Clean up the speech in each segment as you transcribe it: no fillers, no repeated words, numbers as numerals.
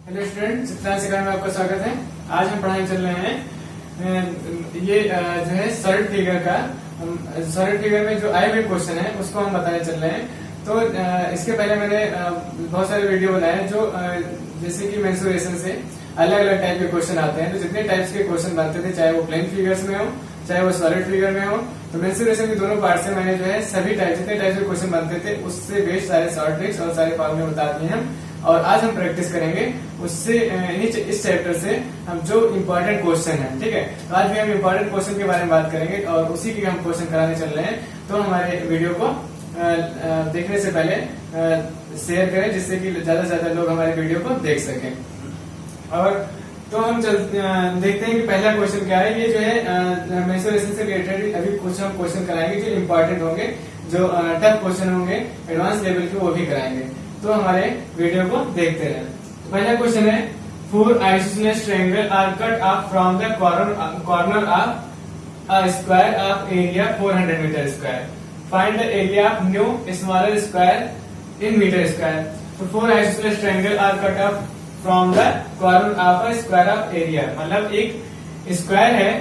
Hello student, Chitransh सिखाने में आपका स्वागत है। आज हम पढ़ाई चल रहे हैं ये जो है सॉलिड फिगर का सॉलिड फिगर में जो आए हुए क्वेश्चन है उसको हम बताने चल रहे हैं। तो इसके पहले मैंने बहुत सारे वीडियो बनाए हैं जो जैसे कि मेंसुरेशन से अलग अलग टाइप के क्वेश्चन आते हैं। तो जितने टाइप्स के क्वेश्चन बनते थे, चाहे वो प्लेन फिगर्स में हो चाहे वो सॉलिड फिगर में हो, तो मेंसुरेशन के दोनों पार्ट से मैंने जो है सभी टाइप जितने टाइप के क्वेश्चन बनते थे उससे बेस्ड सारे शॉर्ट ट्रिक्स और सारे फॉर्मूले बता दिए हम। और आज हम प्रैक्टिस करेंगे उससे इस चैप्टर से हम जो इम्पोर्टेंट क्वेश्चन है। ठीक है, तो आज भी हम इम्पोर्टेंट क्वेश्चन के बारे में बात करेंगे और उसी के हम क्वेश्चन कराने चल रहे हैं। तो हमारे वीडियो को देखने से पहले शेयर करें जिससे कि ज्यादा से ज्यादा लोग हमारे वीडियो को देख सकें। और तो हम देखते हैं कि पहला क्वेश्चन क्या है। ये जो है मेंसुरेशन से रिलेटेड अभी कुछ हम क्वेश्चन कराएंगे जो इम्पोर्टेंट होंगे, जो टफ क्वेश्चन होंगे एडवांस लेवल के, वो भी कराएंगे। तो हमारे वीडियो को देखते रहें। तो पहला क्वेश्चन है, 4 isosceles triangle are cut off from the corner of a square of area 400 metre square. Find the area of new smaller square in metre square. तो 4 isosceles triangle are cut off from the corner of a square of area, मतलब एक square है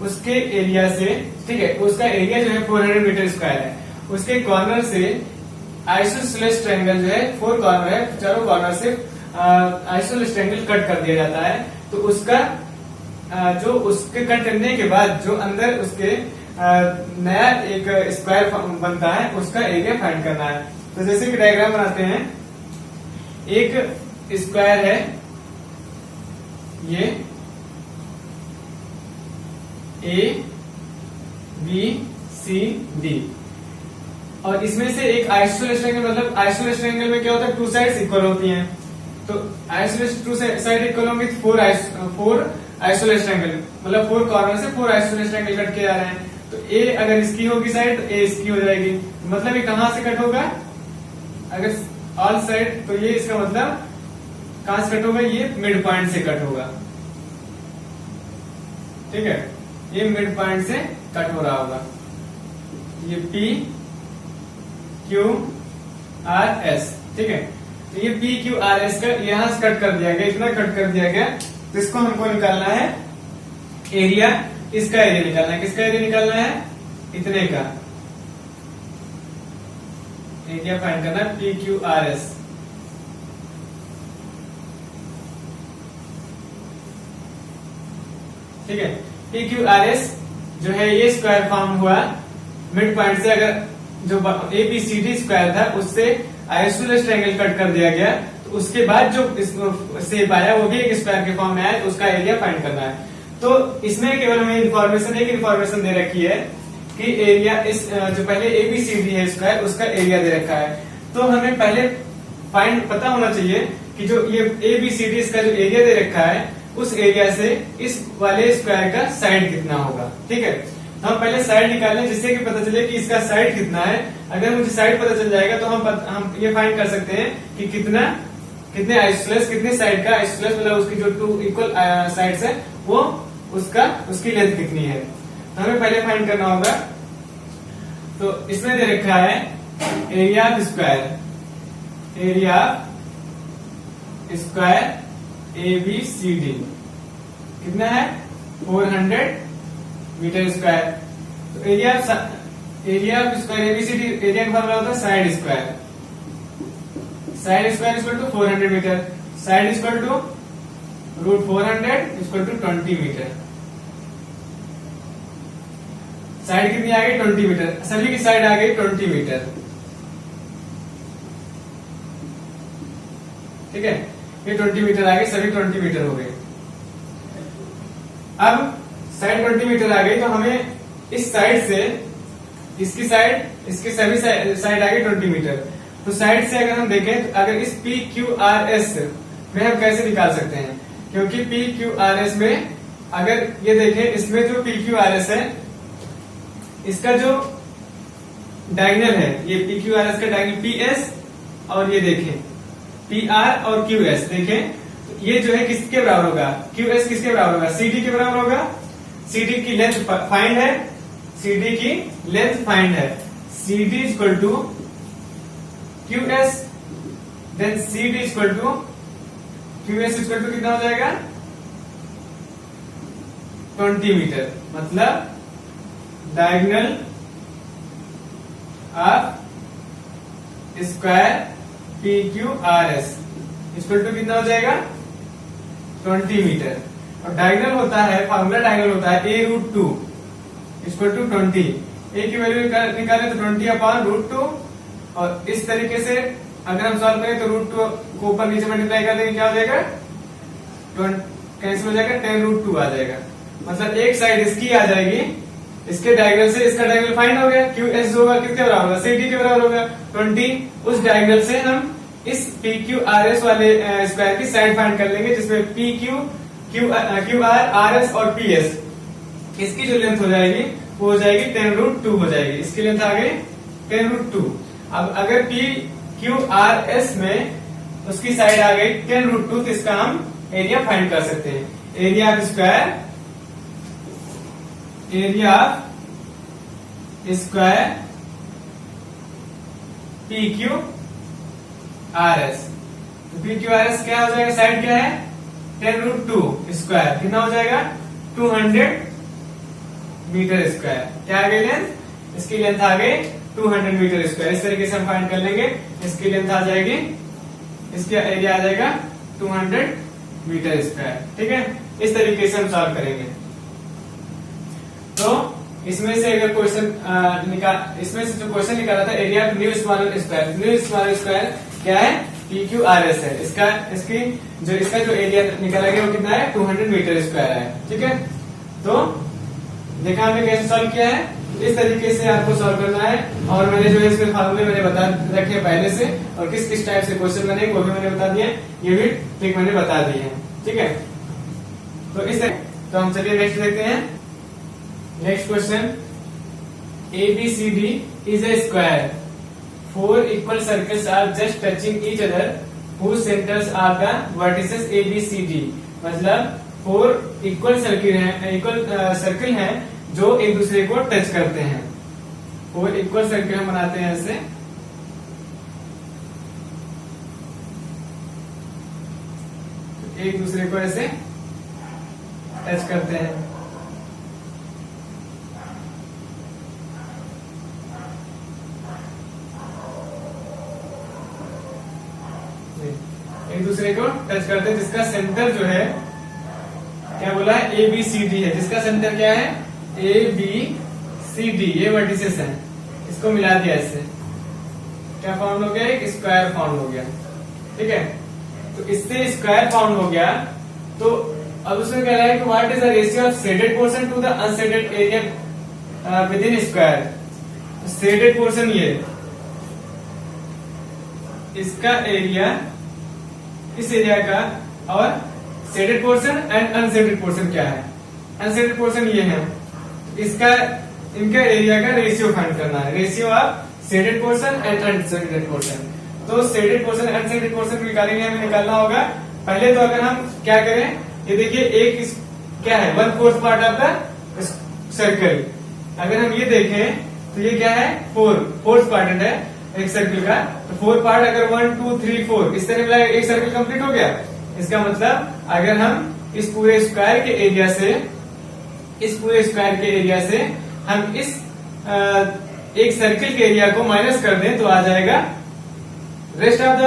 उसके area से, ठीक है, उसका area जो है 400 मीटर स्क्वायर है, उसके कॉर्नर से आइसोसेलेस ट्रायंगल जो है 4 कॉर्नर है, चारों कॉर्नर से आइसोसेलेस ट्रायंगल कट कर दिया जाता है। तो उसका जो उसके कट करने के बाद जो अंदर उसके नया एक स्क्वायर बनता है उसका एरिया फाइंड करना है। तो जैसे कि डायग्राम बनाते हैं, एक स्क्वायर है ये ABCD और इसमें से एक आइसोसेलेस ट्रायंगल, मतलब आइसोसेलेस ट्रायंगल में क्या होता है, 2 साइड्स इक्वल होती हैं। तो आइसोसेलेस 2 साइड इक्वल होंगी, 4 आइसोसेलेस ट्रायंगल, मतलब 4 कॉर्नर से 4 आइसोसेलेस ट्रायंगल कट के आ रहे हैं। तो ए अगर इसकी होगी साइड तो ए इसकी हो जाएगी, मतलब ये कहां से कट होगा, अगर ऑल साइड, तो ये इसका मतलब कहां से कट होगा, ये मिड पॉइंट से कट होगा। ठीक है, ये मिड पॉइंट से कट हो रहा होगा। ये PQRS, ठीक है, तो ये PQRS का यहां से कट कर दिया गया, इतना कट कर दिया गया। तो इसको हमको निकालना है एरिया, इसका एरिया निकालना है। किसका एरिया निकालना है, इतने का एरिया फाइंड करना है, PQRS। ठीक है, PQRS जो है ये स्क्वायर फॉर्म हुआ मिड पॉइंट से, अगर जो ABCD स्क्वायर था उससे आइसोसेलेस ट्रायंगल कट कर दिया गया, तो उसके बाद जो शेप आया वो भी एक स्क्वायर के फॉर्म में आया, तो उसका एरिया फाइंड करना है। तो इसमें केवल हमें एक इन्फॉर्मेशन दे रखी है कि एरिया इस जो पहले ABCD है स्क्वायर उसका एरिया दे रखा है। तो हमें पहले फाइंड पता होना चाहिए कि जो ये ABCD इसका जो एरिया दे रखा है उस एरिया से इस वाले स्क्वायर का साइड कितना होगा। ठीक है, तो हम पहले साइड निकाल लें जिससे कि पता चले कि इसका साइड कितना है। अगर मुझे साइड पता चल जाएगा तो हम ये फाइंड कर सकते हैं कि कितने आइसोसेलेस, कितने साइड का आइसोसेलेस, मतलब उसकी जो 2 इक्वल साइड्स है वो उसकी लेंथ कितनी है। तो हमें पहले फाइंड करना होगा। तो इसमें दे रखा है एरिया ऑफ स्क्वायर ABCD कितना है, 400 मीटर स्क्वायर। तो area of square ABCD, area का फॉर्मूला होता है side square equal to 400 metre, side equal to √400 equal to 20 metre. Side कितनी आ गई, 20 मीटर, सभी की साइड आ गई 20 मीटर। ठीक है, ये 20 मीटर आ गई, सभी 20 मीटर हो गए। अब साइड 20 मीटर आ गई तो हमें इस साइड से इसकी सभी साइड आ गई 20 मीटर। तो साइड से अगर हम देखें तो अगर इस PQRS में हम कैसे निकाल सकते हैं, क्योंकि PQRS में अगर ये देखें, इसमें जो PQRS है इसका जो डायगोनल है, ये PQRS का डायगोनल PS और ये देखें PR और QS, देखें तो ये जो है किसके बराबर होगा, QS किसके बराबर होगा, CD के बराबर होगा। CD की लेंथ फाइंड है, CD की लेंथ फाइंड है, CD equal to QS, then CD equal to Q S equal to कितना हो जाएगा 20 मीटर, मतलब diagonal of square P Q R S equal to कितना हो जाएगा 20 मीटर। और डायगोनल होता है, फार्मूला डायगोनल होता है ए रूट टू इक्वल टू 20। ए की वैल्यू निकाले तो 20 अपॉन रूट टू, और इस तरीके से अगर हम सॉल्व करें तो रूट टू को ऊपर नीचे मल्टीप्लाई कर देंगे, क्या हो जाएगा कैंसिल हो जाएगा, 10 रूट टू आ जाएगा। मतलब एक साइड इसकी आ जाएगी, इसके डायगोनल से इसका डायगोनल फाइंड हो गया, क्यू एस होगा कितने बराबर होगा, सी डी के बराबर होगा 20। उस डायगोनल से हम इस पी क्यू आर एस वाले स्क्वायर की साइड फाइंड कर लेंगे, जिसमें P Q are R S और पी एस, इसकी जो लेंथ हो जाएगी वो हो जाएगी 10 रूट टू हो जाएगी। इसकी लेंथ आ गई 10 रूट टू। अब अगर पी क्यू आर एस में उसकी साइड आ गई 10 रूट टू, तो इसका हम एरिया फाइंड कर सकते हैं। Area of square, area of square P Q R S. तो पी क्यू आर एस क्या हो जाएगा, साइड क्या है 10 रूट टू स्क्वायर, कितना हो जाएगा 200 मीटर स्क्वायर। क्या आ गई लेंथ, इसकी लेंथ आ गई 200 मीटर स्क्वायर। इस तरीके से हम फाइंड कर लेंगे, इसकी लेंथ आ जाएगी, इसका एरिया आ जाएगा 200 मीटर स्क्वायर। ठीक है, इस तरीके से हम सॉल्व करेंगे। तो इसमें से अगर क्वेश्चन इसमें से जो क्वेश्चन निकाला था area of new smaller square, new smaller square क्या है पी क्यू आर एस है। इसका जो एरिया निकाला गया वो कितना है 200 मीटर स्क्वायर है। ठीक है, तो देखा हमने कैसे सॉल्व किया है, इस तरीके से आपको सॉल्व करना है। और मैंने जो है इसके फार्मूले मैंने बता रखे पहले से, और किस किस टाइप से क्वेश्चन बने वो भी मैंने बता दिया, ये भी ठीक मैंने बता दिए हैं। ठीक है, तो हम चलिए नेक्स्ट देखते हैं। Next question, A B C D is a square, 4 equal circles are just touching each other whose centers are the vertices A B C D। मतलब 4 इक्वल सर्किल हैं जो एक दूसरे को टच करते हैं। 4 इक्वल सर्किल हम बनाते हैं ऐसे, एक दूसरे को ऐसे टच करते हैं। एक दूसरे को टच करते हैं, जिसका सेंटर जो है क्या बोला है ए बी सी डी है। जिसका सेंटर क्या है ए बी सी डी, ये वर्टिसेस है, इसको मिला दिया, इससे क्या फॉर्म हो गया, एक स्क्वायर फॉर्म हो गया। ठीक है, तो इससे स्क्वायर फॉर्म हो गया। तो अब उसमें कह रहा है कि what is the ratio of shaded portion to the unshaded area within square. Shaded portion ये, इसका एरिया इस एरिया का, और shaded portion and unshaded portion क्या है, अनशेडेड पोर्शन ये है, इसका इनका एरिया का रेशियो फाइंड करना है, ratio of shaded portion and unshaded portion. तो शेडेड पोर्शन अनशेडेड पोर्शन निकालेंगे, हमें निकालना होगा। पहले तो अगर हम क्या करें, ये देखिए एक क्या है 1/4 पार्ट ऑफ द सर्कल। अगर हम ये देखें तो ये क्या है 4th पार्ट है एक सर्कल का। तो 4 पार्ट अगर 1 2 3 4 इस तरह मिला, एक सर्कल कंप्लीट हो गया। इसका मतलब अगर हम इस पूरे स्क्वायर के एरिया से हम इस एक सर्कल के एरिया को माइनस कर दें तो आ जाएगा रेस्ट ऑफ द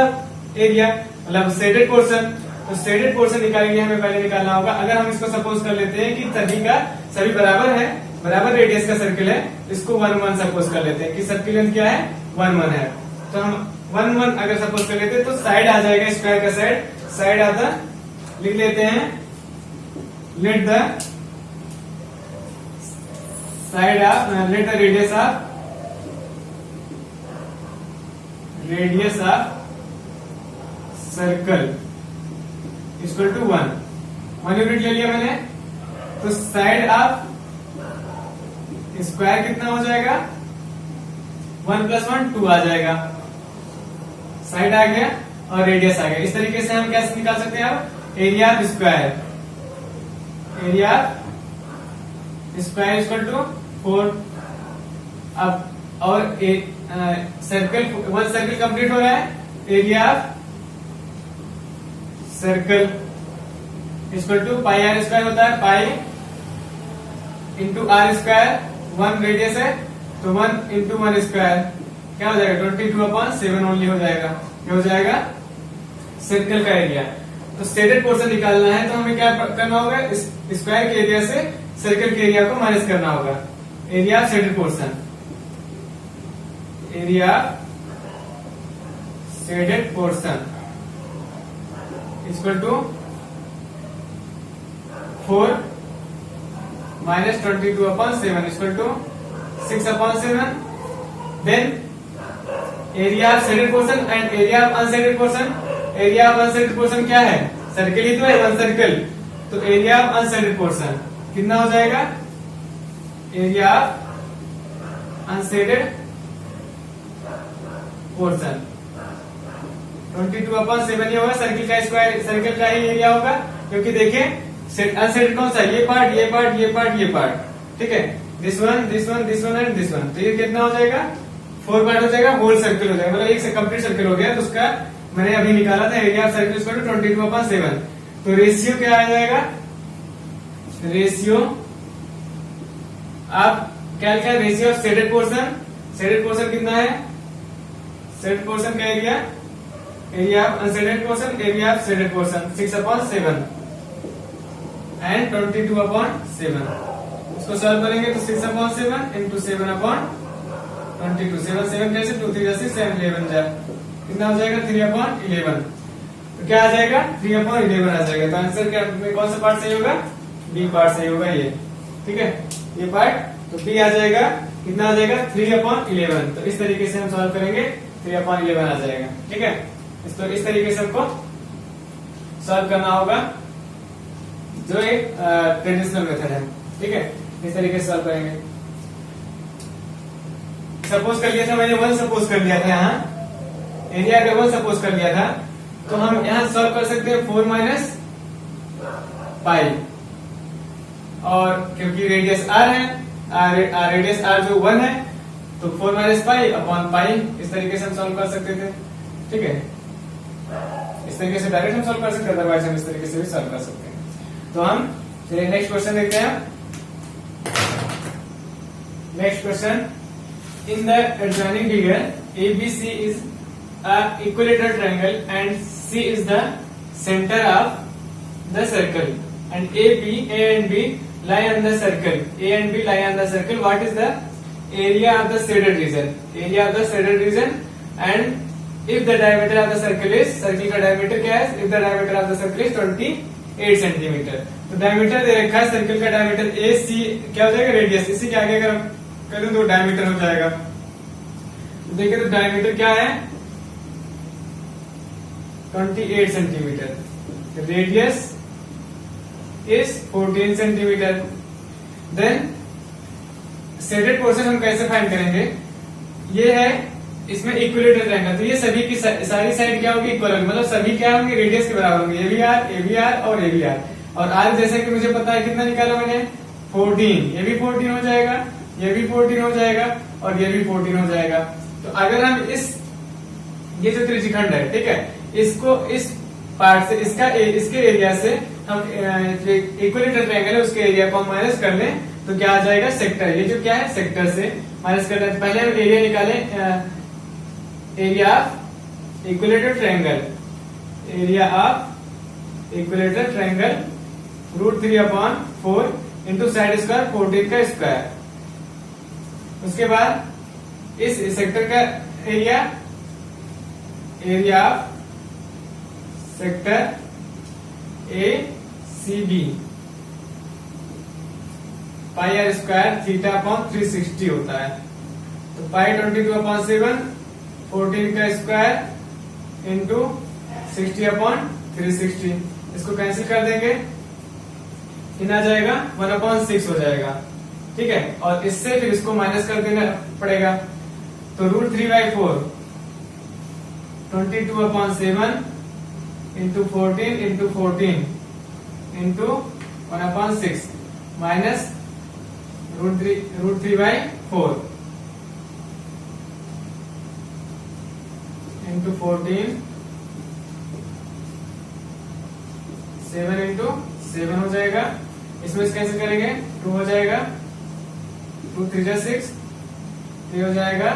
एरिया, मतलब शेडेड पोर्शन। तो शेडेड पोर्शन निकालेंगे, हमें पहले निकालना होगा। अगर हम इसको सपोज कर लेते हैं कि सभी बराबर है, बराबर रेडियस का सर्कल है, इसको 1 1 सपोज कर लेते हैं कि सबकी लेंथ क्या है 1 1 है। तो हम 1 1 अगर सपोज कर लेते हैं तो साइड आ जाएगा स्क्वायर का साइड आता, लिख लेते हैं let the side of let the radius of circle equal to 1 unit ले लिया मैंने। तो साइड ऑफ स्क्वायर कितना हो जाएगा 1 + 1 2 आ जाएगा, साइड आ गया और रेडियस आ गया। इस तरीके से हम कैसे निकाल सकते हैं अब area of square, area of square equal to 4। अब और सर्कल 1 सर्कल कंप्लीट हो रहा है, area of circle equal to pi r square होता है, pi into r square, 1 radius है तो 1 इंटू 1 स्क्वायर क्या हो जाएगा 22/7 ओनली हो जाएगा। क्या हो जाएगा सर्कल का एरिया। तो शेडेड पोर्शन निकालना है तो हमें क्या करना होगा, स्क्वायर के एरिया से सर्कल के एरिया को माइनस करना होगा। Area shaded portion, area shaded portion equal to 4 minus 22/7 equal to 6/7। Then area of shaded portion and area of unshaded portion. Area of unshaded portion क्या है, सर्कल ही तो है, 1 सर्कल। तो एरिया ऑफ अनशेडेड पोर्शन कितना हो जाएगा, area of unshaded portion 22/7 ही होगा। Circle का स्क्वायर, सर्कल का ही एरिया होगा, क्योंकि देखिए अनशेडेड कौन सा, ये पार्ट, ये पार्ट, ये पार्ट, ये पार्ट, ठीक है, this one, this one, this one and this one. तो ये कितना हो जाएगा, 4 पार्ट हो जाएगा, होल सर्कल हो जाएगा, मतलब एक से कंप्लीट सर्कल हो गया। तो उसका मैंने अभी निकाला था area of circle equal to 22/7। तो रेशियो क्या आ जाएगा, रेशियो आप क्या लिखा है, ratio of shaded portion. Shaded portion कितना है, शेडेड पोर्शन का area, area of unshaded portion, area of shaded portion 6/7 and 22/7। इसको सॉल्व करेंगे तो 6/7 इंटू 7/22, 7 कैसे 2 3 जैसे 7 11 जाए, कितना हो जाएगा 3/11। तो क्या आ जाएगा 3/11 आ जाएगा। तो आंसर क्या में कौन सा पार्ट सही होगा, बी पार्ट सही होगा ये, ठीक है, ये पार्ट। तो बी आ जाएगा, कितना आ जाएगा 3/11। तो इस तरीके से हम सॉल्व करेंगे, 3/11 आ जाएगा, ठीक है। तो इस तरीके से हमको सॉल्व करना होगा, जो एक ट्रेडिशनल मेथड है, ठीक है। इस तरीके से सॉल्व करेंगे। सपोज कर लिया था मैंने 1 सपोज कर लिया था, यहाँ एरिया का 1 सपोज कर लिया था, तो हम यहाँ सॉल्व कर सकते हैं 4 माइनस पाई, और क्योंकि रेडियस आर है, रेडियस आर जो 1 है, तो 4 माइनस पाई अपॉन पाई, इस तरीके से हम सॉल्व कर सकते थे, ठीक है। इस तरीके से डायरेक्ट हम सॉल्व कर सकते हैं, अदरवाइज हम इस तरीके से भी सॉल्व कर सकते हैं। तो हम चलिए नेक्स्ट क्वेश्चन देखते हैं। Next question, in the adjoining figure ABC is a equilateral triangle and C is the center of the circle and A and B lie on the circle. A and B lie on the circle. What is the area of the shaded region? Area of the shaded region, and if the diameter of the circle is, circle का diameter क्या है? If the diameter of the circle is 28 centimetre. तो diameter दे रखा है, circle का diameter AC क्या हो जाएगा, रेडियस। इसी के आगे अगर करूं तो डायमीटर हो जाएगा। देखिए तो डायमीटर क्या है 28 centimetre, radius is 14 centimetre. Then shaded portion हम कैसे फाइंड करेंगे, ये है इसमें इक्विलेटरल ट्रायंगल, तो ये सभी की सारी साइड क्या होगी, इक्वल होगी, मतलब सभी क्या होंगे, रेडियस के बराबर होंगे, ये भी आर और ये भी आर। और आर जैसे कि मुझे पता है कितना निकाला मैंने 14, ये भी 14 हो जाएगा, ये भी 14 हो जाएगा और ये भी 14 हो जाएगा। तो अगर हम ये जो त्रिज्यखंड है, ठीक है, इसको इस पार्ट से इसके एरिया से हम इक्विलेटरल ट्रायंगल है उसके एरिया को हम माइनस कर लें तो क्या आ जाएगा, सेक्टर। ये जो क्या है सेक्टर से माइनस कर लें। पहले हम एरिया निकालें, area of equilateral triangle, area of equilateral triangle √3/4 into side square 14 का स्क्वायर। उसके बाद इस सेक्टर का area, area of sector ACB pi r square θ/360 होता है। तो पाई 22/7 14 का स्क्वायर इंटू 60/360, इसको कैंसिल कर देंगे, इन आ जाएगा 1/6 हो जाएगा, ठीक है। और इससे फिर इसको माइनस कर देना पड़ेगा, तो √3/4 22/7 into 14 into 14 into 1/6 minus √3/4 into 14 7 into 7 हो जाएगा। इसमें से कैंसिल करेंगे 2 हो जाएगा, 2 3 जा 6, ये हो जाएगा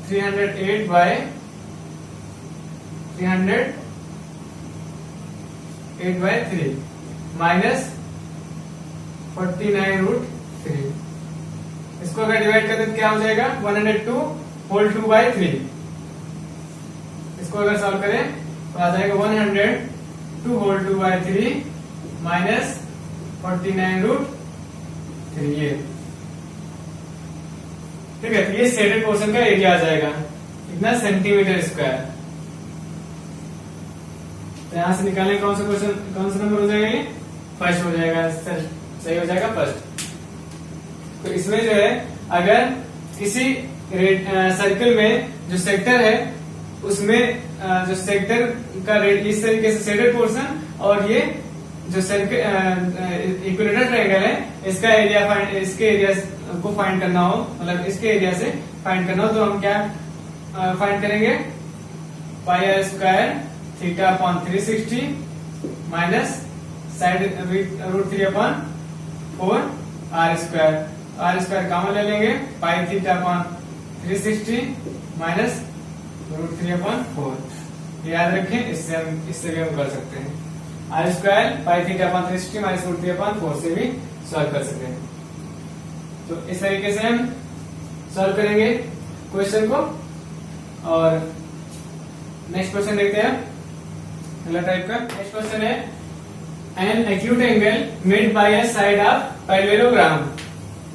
308 बाय 3 माइनस 49√3। इसको अगर डिवाइड करते तो क्या हो जाएगा 102 होल 2 बाय 3। इसको अगर सॉल्व करें तो आ जाएगा 102 होल 2 बाय 3 माइनस 49√3। ये ठीक है। तो ये शेडेड पोर्शन का एरिया आ जाएगा इतना सेंटीमीटर स्क्वायर। तो यहां से निकालें कौन सा क्वेश्चन, कौन सा नंबर हो जाएगा, ये फर्स्ट हो जाएगा, सही हो जाएगा फर्स्ट। तो इसमें जो है अगर किसी सर्कल में जो सेक्टर है उसमें जो सेक्टर का इस तरीके से शेडेड पोर्शन और ये जो सर्कल इक्विलेटरल ट्रायंगल है इसका एरिया इसके एरिया को फाइंड करना हो, मतलब इसके एरिया से फाइंड करना हो, तो हम क्या फाइंड करेंगे pi r square theta upon 360 minus side √3 upon 4 r square. R square common ले लेंगे, pi theta upon 360 minus √3 upon 4। याद रखें, इससे भी हम कर सकते हैं। R square pi theta upon 360 minus √3 upon 4 से भी सॉल्व कर सकते हैं। तो इस तरीके से हम सॉल्व करेंगे क्वेश्चन को। और नेक्स्ट क्वेश्चन देखते हैं अगला टाइप का। नेक्स्ट क्वेश्चन है an acute angle made by a side of parallelogram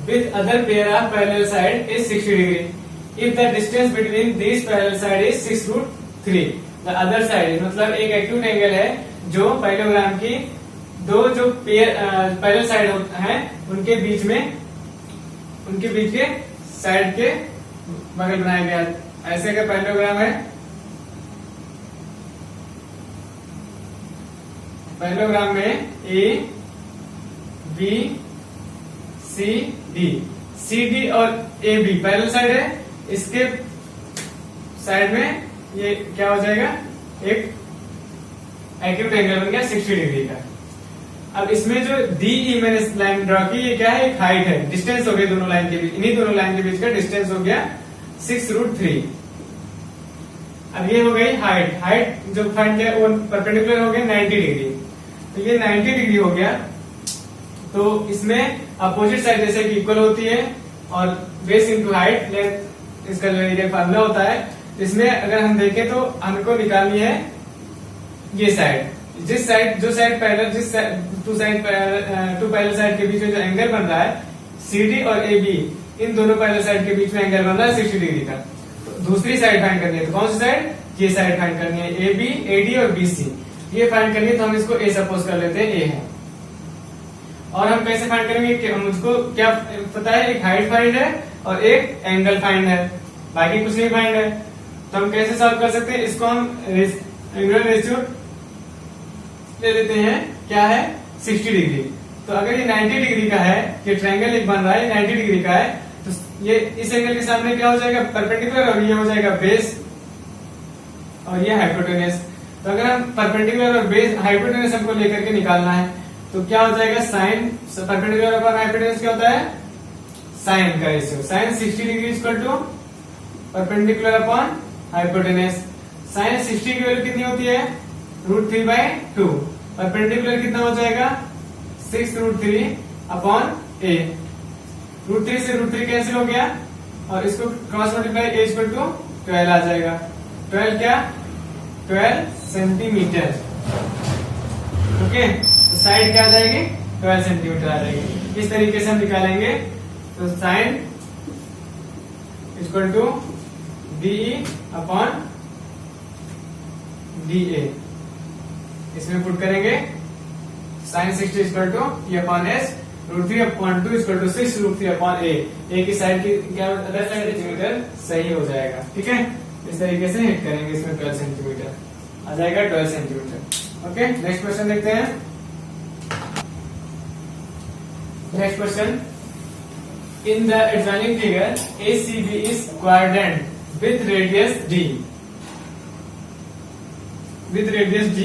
with other pair of parallel side is 60 degree if the distance between this parallel side is 6√3। The other side मतलब एक acute angle है जो parallelogram की दो जो parallel side हैं उनके बीच के साइड के बगल बनाया गया। ऐसे का पैरेललोग्राम है, पैरेललोग्राम में A B C D, C D और ए बी पैरेलल साइड है, इसके साइड में ये क्या हो जाएगा एक एक्यूट एंगल बन गया 60 डिग्री का। अब इसमें जो डी ई मैंने लाइन ड्रॉ की, ये क्या है एक हाइट है, डिस्टेंस हो गया दोनों लाइन के बीच, इन्हीं दोनों लाइन के बीच का डिस्टेंस हो गया 6√3। अब ये हो गई हाइट, हाइट जो फाइंड किया वो परपेंडिकुलर हो गया 90 डिग्री। तो ये 90 डिग्री हो गया। तो इसमें अपोजिट साइड जैसे कि इक्वल होती है और बेस इंटू हाइट लेंथ इसका जो एरिया फार्मूला होता है। इसमें अगर हम देखें तो हमको निकालनी है ये साइड, जिस साइड जो साइड पैरेलल जिस टू पैरेलल साइड के बीच में जो एंगल बन रहा है CD और AB, इन दोनों पैरेलल साइड के बीच में एंगल बन रहा है 60 डिग्री का। तो दूसरी साइड फाइंड करनी है, तो कौन सी साइड, ये साइड फाइंड करनी है, AB, AD और BC ये फाइंड करनी है। तो हम इसको A सपोज कर लेते हैं, A है। और हम कैसे फाइंड करेंगे कि हम उसको क्या पता है, एक हाइट फाइंड है और एक एंगल फाइंड है, बाकी कुछ नहीं फाइंड है। तो हम कैसे सॉल्व कर सकते हैं, इसको हम एंगुलर रेशियो ले लेते हैं, क्या है 60 डिग्री। तो अगर ये 90 डिग्री का है, ये ट्रायंगल एक बन रहा है 90 डिग्री का है, तो ये इस एंगल के सामने क्या हो जाएगा परपेंडिकुलर, और ये हो जाएगा बेस और ये हाइपोटेनस। तो अगर हम परपेंडिकुलर और बेस हाइपोटेनस हमको लेकर के निकालना है तो क्या हो जाएगा साइन परपेंडिकुलर अपॉन हाइपोटेनस क्या होता है साइन का ratio, sine 60 degree equal to perpendicular upon hypotenuse. Sine 60 की वैल्यू कितनी होती है √3/2, परपेंडिकुलर कितना हो जाएगा 6√3 अपॉन A। √3 से √3 कैंसिल हो गया और इसको cross multiply A equal to 12 आ जाएगा। 12 क्या 12 सेंटीमीटर। ओके, तो साइड क्या आ जाएगी 12 सेंटीमीटर आ जाएगी। इस तरीके से हम निकालेंगे। तो sine equal to DE upon DA, इसमें पुट करेंगे sine 60 equal to E upon S, √3/2 equal to 6√3 upon A। की साइड की क्या अदर साइड सेंटीमीटर सही हो जाएगा। ठीक है, इस तरीके से हिट करेंगे, इसमें 12 सेंटीमीटर आ जाएगा 12 सेंटीमीटर। ओके, नेक्स्ट क्वेश्चन देखते हैं। Next question, in the adjoining figure ACB is quadrant with radius D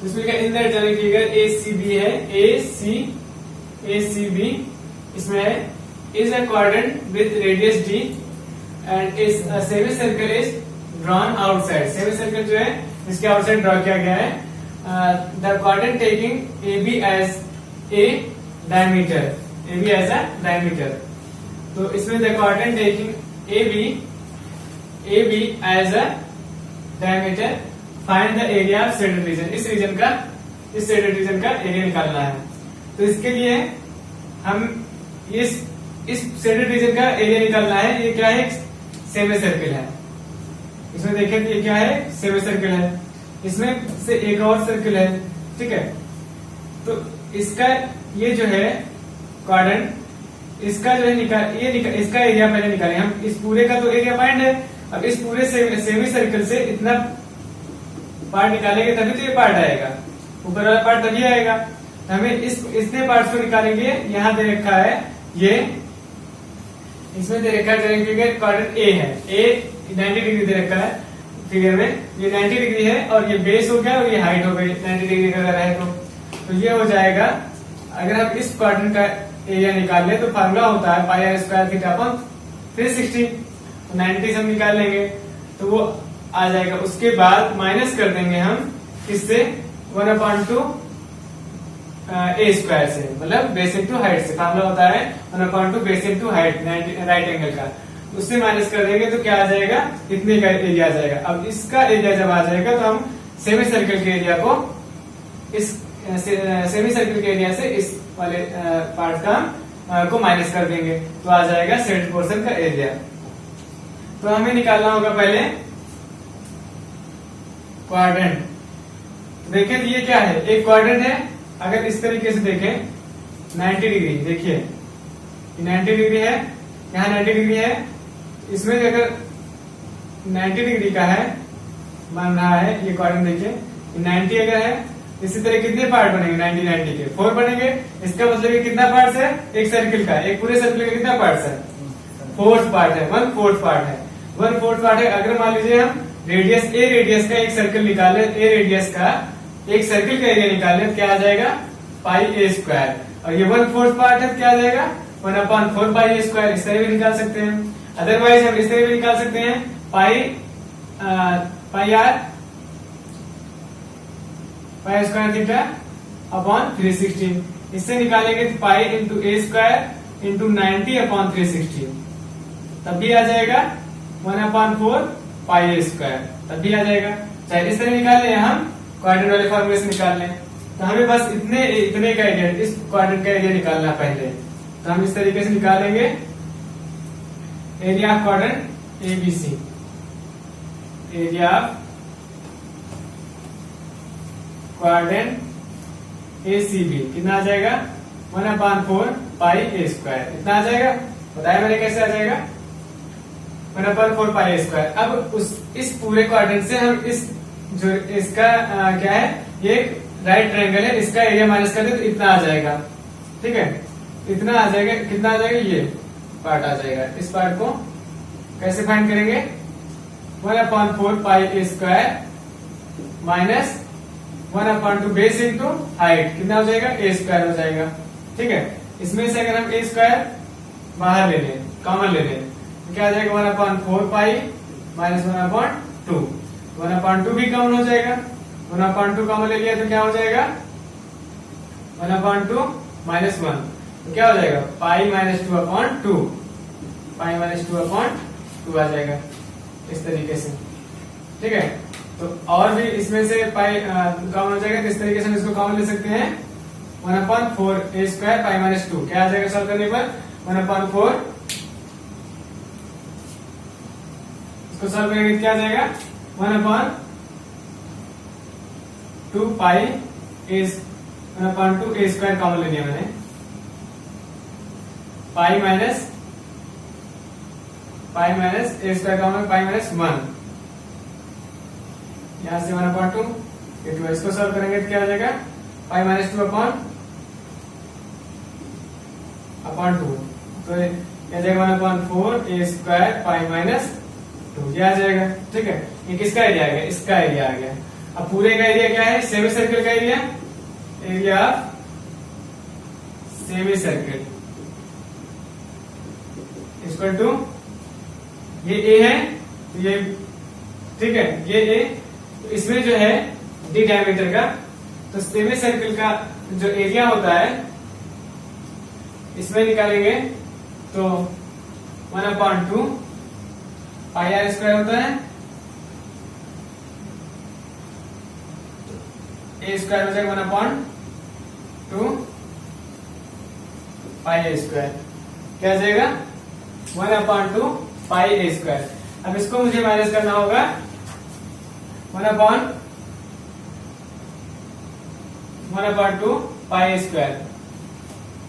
इसमें लिखा in that generic figure A C B है, ए सी बी इसमें है is a quadrant with radius D and is semicircle is drawn outside. Semicircle जो है इसके outside draw किया गया है। The quadrant taking A B as a diameter, A B as a diameter. तो इसमें the quadrant taking A B as a diameter find the area of shaded region. इस shaded region का area निकालना है। तो इसके लिए हम इस शेडेड रीजन का एरिया निकालना है। ये क्या है? सेमी सर्कल है। इसमें देखें ये क्या है? सेमी सर्कल है। इसमें से एक और सर्कल है, ठीक है। तो इसका ये जो है क्वाड्रेंट, इसका जो है इसका एरिया पहले निकालें हम। इस पूरे का तो एरिया फाइंड है। अब इस पूरे सेमी सर्कल से इतना पार्ट निकालेंगे तभी तो ये पार्ट आएगा, ऊपर वाला पार्ट तभी आएगा। हमें इतने पार्ट्स को निकालेंगे। यहाँ दे रखा है ये, इसमें दे रखा है फिगर क्वाड्रेंट ए है, ए 90 डिग्री दे रखा है फिगर में। ये 90 डिग्री है और ये बेस हो गया और ये हाइट हो गई 90 डिग्री का अगर है तो ये हो जाएगा। अगर हम इस क्वाड्रेंट का एरिया निकाल ले तो फार्मूला होता है पाई आर स्क्वायर थीटा अपॉन 360। तो 90 से हम निकाल लेंगे तो वो आ जाएगा। उसके बाद माइनस कर देंगे हम इससे 1/2 ए स्क्वायर से, मतलब बेस इंटू हाइट से। फार्मूला होता है 1/2 base into height right angle का। उससे माइनस कर देंगे तो क्या आ जाएगा? इतने का एरिया आ जाएगा। अब इसका एरिया जब आ जाएगा तो हम सेमी सर्कल के एरिया को इस सेमी सर्कल के एरिया से इस वाले पार्ट का को माइनस कर देंगे तो आ जाएगा शेडेड पोर्शन का एरिया। तो हमें निकालना होगा पहले क्वाड्रेंट। देखिए ये क्या है? एक क्वाड्रेंट है। अगर इस तरीके से देखें 90 डिग्री, देखिए 90 डिग्री है, यहाँ 90 डिग्री है। इसमें अगर 90 डिग्री का है मान रहा है ये क्वाड्रेंट, देखिए 90 अगर है, इसी तरह कितने पार्ट बनेंगे? 90 के 4 बनेंगे। इसका मतलब ये कितना पार्ट है? एक सर्किल का, एक पूरे सर्किल का कितना पार्ट है? 4 पार्ट है, 1/4 पार्ट है, 1/4 पार्ट है। अगर मान लीजिए हम रेडियस ए रेडियस का एक सर्कल निकाले, ए रेडियस का एक सर्किल का एरिया निकाले तो क्या आ जाएगा? पाई ए स्क्वायर। और ये 1/4 पार्ट है तो क्या आ जाएगा? 1/4 पाई ए स्क्वायर। इस तरह भी निकाल सकते हैं। अदरवाइज हम इस तरह भी निकाल सकते हैं पाई आर स्क्वायर थीटा अपॉन 360। इससे निकालेंगे तो पाई इंटू ए स्क्वायर इंटू 90/360 तब भी आ जाएगा 1/4 पाई ए स्क्वायर, तब भी आ जाएगा। चाहे इस तरह निकाल लें, हम क्वाड्रेंट वाले फॉर्मूले से निकाल लें। तो हमें बस इतने का एरिया, इस क्वाड्रेंट का एरिया निकालना पहले। तो हम इस तरीके से निकालेंगे area of quadrant ABC. Area of quadrant ACB कितना आ जाएगा? 1/4 पाई ए स्क्वायर। इतना आ जाएगा। बताया मैंने कैसे आ जाएगा? 1/4 पाई ए स्क्वायर। अब इस पूरे क्वाड्रेंट से हम इस जो इसका क्या है, ये राइट ट्रायंगल है, इसका एरिया माइनस कर दे तो इतना आ जाएगा, ठीक है। इतना आ जाएगा। कितना आ जाएगा? ये पार्ट आ जाएगा। इस पार्ट को कैसे फाइंड करेंगे? 1/4 pi a square minus 1/2 base into height कितना हो जाएगा? ए स्क्वायर हो जाएगा, ठीक है। इसमें से अगर हम ए स्क्वायर बाहर ले लें, कॉमन ले लें तो क्या आ जाएगा? 1/4 पाई माइनस 1/2। 1/2 भी कॉमन हो जाएगा। 1/2 कॉमन ले लिया तो क्या हो जाएगा? 1/2 माइनस 1 तो क्या हो जाएगा? Pi minus 2/2। पाई माइनस 2/2 आ जाएगा इस तरीके से, ठीक है। तो और भी इसमें से पाई कॉमन हो जाएगा तो इस तरीके से हम इसको कॉमन ले सकते हैं। 1/4 ए स्क्वायर पाई माइनस 2 क्या आ जाएगा सॉल्व करने पर? 1/4 इसको सॉल्व करेंगे क्या आ जाएगा? 1/2 पाई ए 1/2 ए स्क्वायर कॉमन ले लिया मैंने। पाई माइनस ए स्क्वायर कॉमन, पाई माइनस 1, यहां से 1/2 ये 2। इसको सॉल्व करेंगे तो क्या हो जाएगा? पाई माइनस 2/2 तो ये जाएगा 1/4 ए स्क्वायर पाई माइनस 2 ये आ जाएगा, ठीक है। ये किसका एरिया आ गया? इसका एरिया आ गया। अब पूरे का एरिया क्या है, सेमी सर्कल का area, area of semicircle equal to, ये ए है तो ये, ठीक है, ये ए, तो इसमें जो है डी डायमीटर का, तो सेमी सर्कल का जो एरिया होता है इसमें निकालेंगे तो 1/2 पाई आर स्क्वायर होता है, ए स्क्वायर हो जाएगा 1/2 पाई ए स्क्वायर, क्या आ जाएगा 1/2 पाई ए स्क्वायर। अब इसको मुझे माइनस करना होगा 1/2 पाई ए स्क्वायर,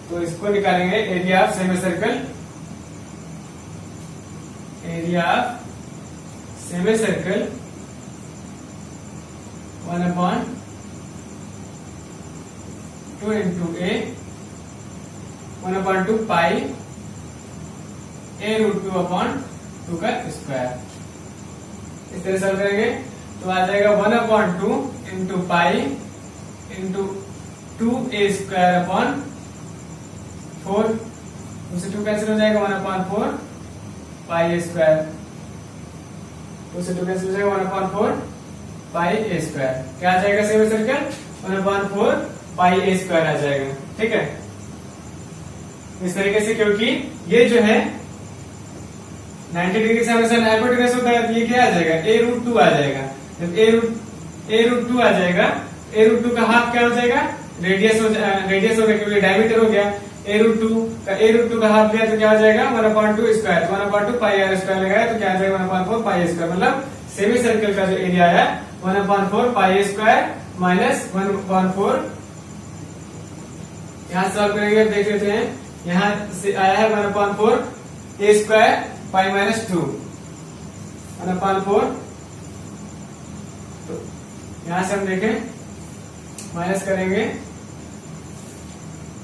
तो इसको निकालेंगे area of semi circle, area of semi circle 1/2 into A 1/2 pi a√2/2 का स्क्वायर, इस तरह सॉल्व करेंगे तो आ जाएगा 1/2 इंटू पाई इंटू 2a स्क्वायर/4, उससे 2 कैंसिल हो जाएगा 1/4 पाई ए स्क्वायर, उससे 2 कैंसिल हो जाएगा 1/4 पाई ए स्क्वायर, क्या आ जाएगा semi circle 1/4 pi a square आ जाएगा, ठीक है। इस तरीके से, क्योंकि ये जो है 90 डिग्री से हमेशा हाइपोटेनस होता है, तो ये क्या आ जाएगा a√2 आ जाएगा, जब a√2 आ जाएगा, a√2 का हाफ क्या हो जाएगा, रेडियस हो गया, क्योंकि डायमीटर हो गया, a√2 का हाफ लिया तो क्या हो जाएगा 1/2 स्क्वायर, 1/2 पाई आर स्क्वायर लगाया तो क्या आ जाएगा 1/4 पाई स्क्वायर, मतलब सेमी सर्कल का जो एरिया है 1/4 पाई स्क्वायर माइनस 1/4, यहां सॉल्व करेंगे देख लेते हैं, यहां से आया है 1/4 ए स्क्वायर पाई माइनस 2 1/4, तो यहां से हम देखें माइनस करेंगे,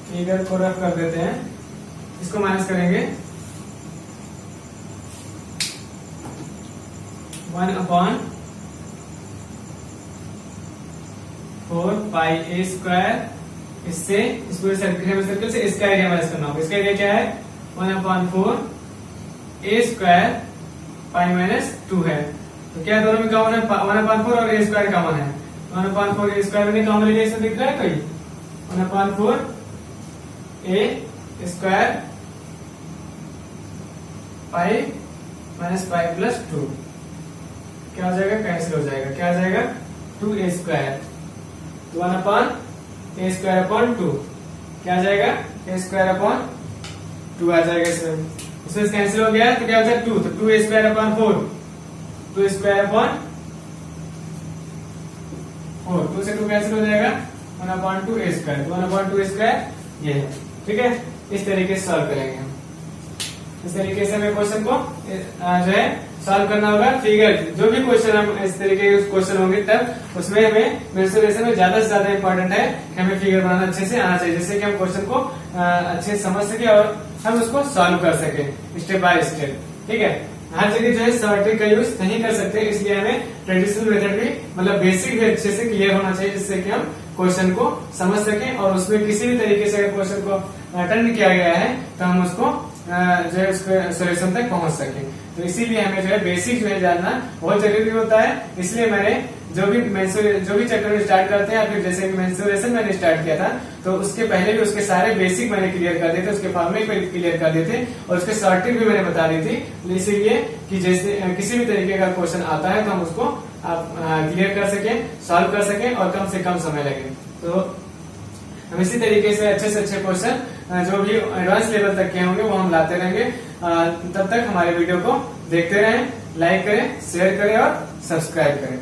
फिगर को रफ कर देते हैं, इसको माइनस करेंगे 1/4 पाई ए स्क्वायर, इससे इस पूरे सर्कल से इसका एरिया माइनस करना होगा, इसका एरिया क्या है 1/4 ए स्क्वायर पाई माइनस 2 है, तो क्या दोनों में कॉमन है 1/4 और ए स्क्वायर कॉमन है, 1/4 ए स्क्वायर में कॉमन लिया, इसमें दिख रहा है कोई 1/4 a square pi minus pi plus 2, क्या हो जाएगा कैंसिल हो जाएगा, क्या आ जाएगा 2a स्क्वायर, 1/a स्क्वायर/2, क्या आ जाएगा a स्क्वायर/2 आ जाएगा, इसमें कैंसिल हो गया तो क्या हो जाएगा 2, तो 2a स्क्वायर/4, 2 स्क्वायर/4, 2 से 2 कैंसिल हो जाएगा 1/2a स्क्वायर, 1/2a स्क्वायर ये है, ठीक है। इस तरीके से सॉल्व करेंगे हम, इस तरीके से हमें क्वेश्चन को जो है सॉल्व करना होगा। फिगर जो भी क्वेश्चन हम इस तरीके के क्वेश्चन होंगे तब उसमें हमें मेंसुरेशन में ज्यादा से ज्यादा इंपॉर्टेंट है कि हमें फिगर बनाना अच्छे से आना चाहिए, जिससे कि हम क्वेश्चन को अच्छे से समझ सके और हम उसको सॉल्व कर सके स्टेप बाय स्टेप, ठीक है। हर जगह जो है शॉर्ट ट्रिक का यूज नहीं कर सकते, इसलिए हमें ट्रेडिशनल मेथड भी मतलब बेसिक भी अच्छे से क्लियर होना चाहिए, जिससे कि हम क्वेश्चन को समझ सकें और उसमें किसी भी तरीके से अगर क्वेश्चन को अटेंड किया गया है तो हम उसको जो है उसके सोल्यूशन तक पहुंच सके। तो इसीलिए हमें जो है बेसिक जो है जानना बहुत जरूरी होता है। इसलिए मैंने जो भी चैप्टर स्टार्ट करते हैं या फिर जैसे मेंसुरेशन मैंने स्टार्ट किया था तो उसके पहले भी उसके सारे बेसिक मैंने क्लियर कर दिए थे, उसके फॉर्मेट पे क्लियर कर दिए थे और उसके शॉर्ट ट्रिक भी मैंने बता दी थी, इसीलिए कि जैसे किसी भी तरीके का क्वेश्चन आता है तो हम उसको क्लियर कर सकें, सॉल्व कर सकें और कम से कम समय लगे। तो हम इसी तरीके से अच्छे क्वेश्चन जो भी एडवांस लेवल तक के होंगे वो हम लाते रहेंगे। तब तक हमारे वीडियो को देखते रहें, लाइक करें, शेयर करें और सब्सक्राइब करें।